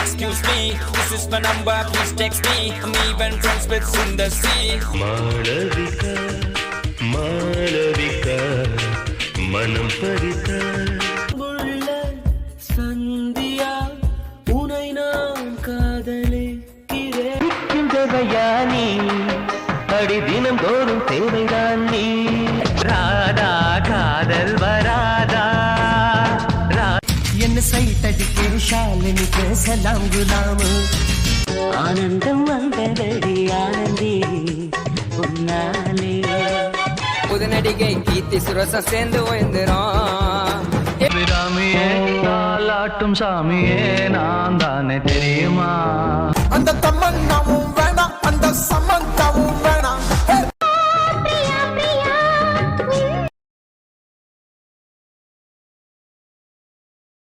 excuse me. This is my number, please text me. I'm even friends with Sundar C. Malavika, Malavika, Manam Parita. Mulla Sandhya, unai naan kaadale kire. Kindavayani, adi dinam thorum thevaidan nee. Radha kaadal varada. என்ன side அடிக்க ஷாலினி பேசலாம் குலாம் ஆனந்தம் வந்ததடி ஆனந்தி உன்னாலே புதுநடிகை கீர்த்தி சுரசம் சேர்ந்து ஓய்ந்துரும். ராமியே தாலாட்டும் சாமியே நான் தானே தெரியுமா அந்த தம்மன்னாவும் வேணாம் அந்த சமந்தாவும்